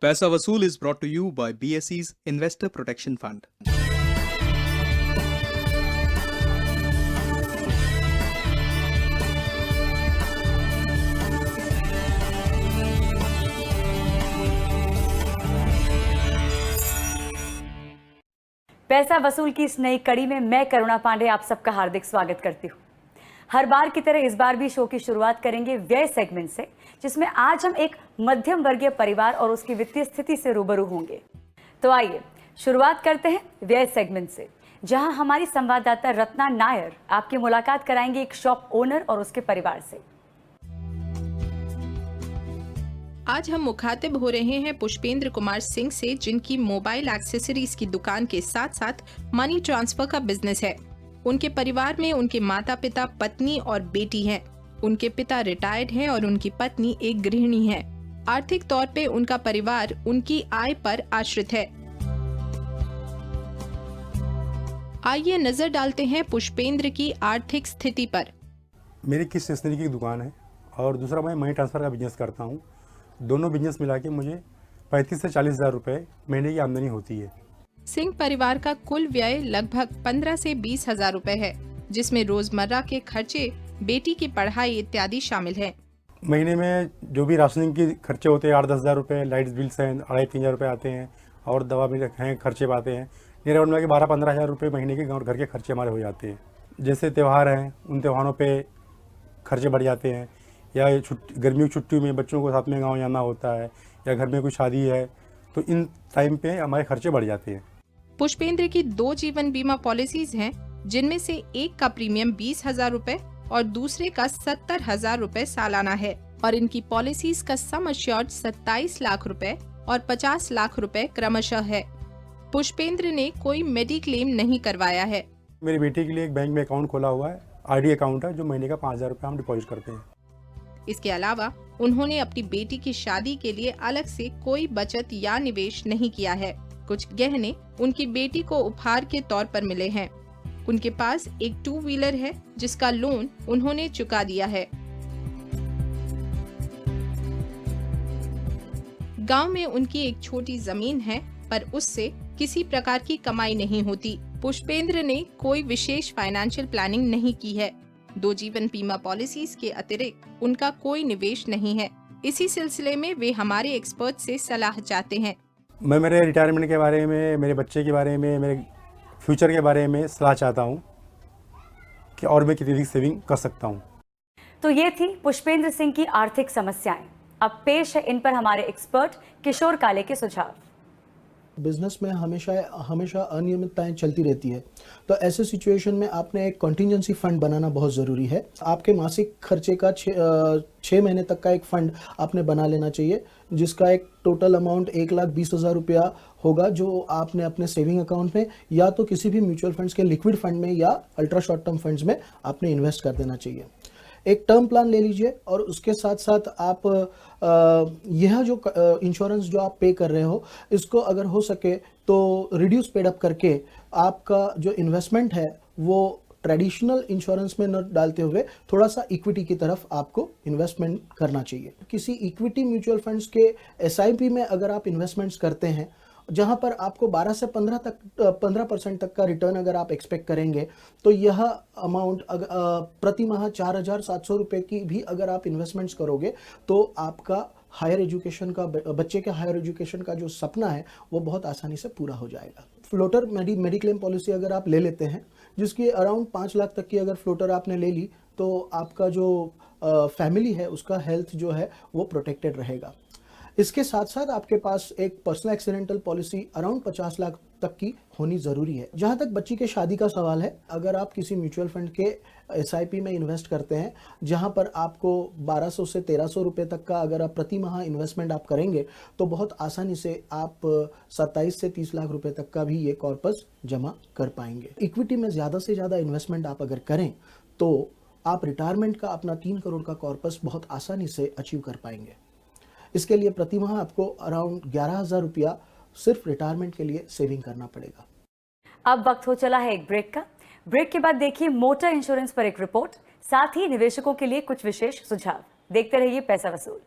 पैसा वसूल is brought to you by BSE's Investor Protection Fund. पैसा वसूल की इस नई कड़ी में मैं करुणा पांडे आप सबका हार्दिक स्वागत करती हूँ। हर बार की तरह इस बार भी शो की शुरुआत करेंगे व्यय सेगमेंट से, जिसमें आज हम एक मध्यम वर्गीय परिवार और उसकी वित्तीय स्थिति से रूबरू होंगे। तो आइए शुरुआत करते हैं व्यय सेगमेंट से, जहां हमारी संवाददाता रत्ना नायर आपकी मुलाकात कराएंगे एक शॉप ओनर और उसके परिवार से। आज हम मुखातिब हो रहे हैं पुष्पेंद्र कुमार सिंह से, जिनकी मोबाइल एक्सेसरीज की दुकान के साथ साथ मनी ट्रांसफर का बिजनेस है। उनके परिवार में उनके माता पिता, पत्नी और बेटी हैं। उनके पिता रिटायर्ड हैं और उनकी पत्नी एक गृहिणी है। आर्थिक तौर पे उनका परिवार उनकी आय पर आश्रित है। आइए नजर डालते हैं पुष्पेंद्र की आर्थिक स्थिति पर। मेरी किस स्टेशनरी की दुकान है और दूसरा मैं मनी ट्रांसफ़र का बिजनेस करता हूँ। दोनों बिजनेस मिला के मुझे 35 से 40 हज़ार रुपये महीने की आमदनी होती है। सिंह परिवार का कुल व्यय लगभग 15 से 20 हजार रुपए है, जिसमें रोजमर्रा के खर्चे, बेटी की पढ़ाई इत्यादि शामिल हैं। महीने में जो भी राशनिंग के खर्चे होते हैं 8-10 हज़ार रुपये, लाइट बिल्स हैं 2,500-3 हज़ार रुपये आते हैं और दवा भी हैं, खर्चे आते हैं। मेरे में 12-15 हज़ार रुपये महीने के घर के खर्चे हमारे हो जाते हैं। जैसे त्यौहार हैं, उन त्योहारों पर खर्चे बढ़ जाते हैं, या गर्मियों की छुट्टियों में बच्चों को साथ में गाँव जाना होता है, या घर में कोई शादी है, तो इन टाइम पे हमारे खर्चे बढ़ जाते हैं। पुष्पेंद्र की 2 जीवन बीमा पॉलिसीज हैं, जिनमें से एक का प्रीमियम 20 हजार रूपए और दूसरे का 70 हजार रूपए सालाना है, और इनकी पॉलिसीज का सम एश्योर्ड 27 लाख रुपए और 50 लाख रुपए क्रमशः है। पुष्पेंद्र ने कोई मेडिक्लेम नहीं करवाया है। मेरी बेटी के लिए एक बैंक में अकाउंट खोला हुआ है, RD अकाउंट है, जो महीने का 5,000 रुपये हम डिपॉजिट करते हैं। इसके अलावा उन्होंने अपनी बेटी की शादी के लिए अलग से कोई बचत या निवेश नहीं किया है। कुछ गहने उनकी बेटी को उपहार के तौर पर मिले हैं। उनके पास एक 2 व्हीलर है, जिसका लोन उन्होंने चुका दिया है। गांव में उनकी एक छोटी जमीन है, पर उससे किसी प्रकार की कमाई नहीं होती। पुष्पेंद्र ने कोई विशेष फाइनेंशियल प्लानिंग नहीं की है। 2 जीवन बीमा पॉलिसीज के अतिरिक्त उनका कोई निवेश नहीं है। इसी सिलसिले में वे हमारे एक्सपर्ट से सलाह चाहते हैं। मैं मेरे रिटायरमेंट के बारे में, मेरे बच्चे के बारे में, मेरे फ्यूचर के बारे में सलाह चाहता हूँ कि और मैं कितनी अधिक सेविंग कर सकता हूँ। तो ये थी पुष्पेंद्र सिंह की आर्थिक समस्याएं। अब पेश है इन पर हमारे एक्सपर्ट किशोर काले के सुझाव। बिजनेस में हमेशा अनियमितताएं चलती रहती है, तो ऐसे सिचुएशन में आपने एक कॉन्टिजेंसी फंड बनाना बहुत ज़रूरी है। आपके मासिक खर्चे का 6 महीने तक का एक फंड आपने बना लेना चाहिए, जिसका एक टोटल अमाउंट 1,20,000 रुपया होगा, जो आपने अपने सेविंग अकाउंट में या तो किसी भी म्यूचुअल फंड्स के लिक्विड फंड में या अल्ट्रा शॉर्ट टर्म फंड्स में आपने इन्वेस्ट कर देना चाहिए। एक टर्म प्लान ले लीजिए और उसके साथ साथ आप यह जो इंश्योरेंस जो आप पे कर रहे हो, इसको अगर हो सके तो रिड्यूस पेड अप करके आपका जो इन्वेस्टमेंट है वो ट्रेडिशनल इंश्योरेंस में न डालते हुए थोड़ा सा इक्विटी की तरफ आपको इन्वेस्टमेंट करना चाहिए। किसी इक्विटी म्यूचुअल फंड्स के SIP में अगर आप इन्वेस्टमेंट्स करते हैं, जहां पर आपको 12 से 15% तक का रिटर्न अगर आप एक्सपेक्ट करेंगे, तो यह अमाउंट प्रति माह 4,700 रुपये की भी अगर आप इन्वेस्टमेंट्स करोगे, तो आपका हायर एजुकेशन का, बच्चे के हायर एजुकेशन का जो सपना है वो बहुत आसानी से पूरा हो जाएगा। फ्लोटर मेडिक्लेम पॉलिसी अगर आप ले लेते हैं, जिसकी अराउंड 5 लाख तक की अगर फ्लोटर आपने ले ली, तो आपका जो फैमिली है उसका हेल्थ जो है वो प्रोटेक्टेड रहेगा। इसके साथ साथ आपके पास एक personal accidental policy around 50 lakh तक की होनी ज़रूरी है। जहां तक बच्ची के शादी का सवाल है, अगर आप किसी म्यूचुअल फंड के SIP में इन्वेस्ट करते हैं, जहां पर आपको 1200 से 1300 रुपये तक का अगर आप प्रति माह इन्वेस्टमेंट आप करेंगे, तो बहुत आसानी से आप 27 से 30 लाख रुपए तक का भी ये कॉर्पस जमा कर पाएंगे। इक्विटी में ज़्यादा से ज़्यादा इन्वेस्टमेंट आप अगर करें, तो आप रिटायरमेंट का अपना 3 करोड़ का कॉर्पस बहुत आसानी से अचीव कर पाएंगे। इसके लिए प्रति माह आपको अराउंड 11,000 रुपया सिर्फ रिटायरमेंट के लिए सेविंग करना पड़ेगा। अब वक्त हो चला है एक ब्रेक का। ब्रेक के बाद देखिए मोटर इंश्योरेंस पर एक रिपोर्ट, साथ ही निवेशकों के लिए कुछ विशेष सुझाव। देखते रहिए पैसा वसूल।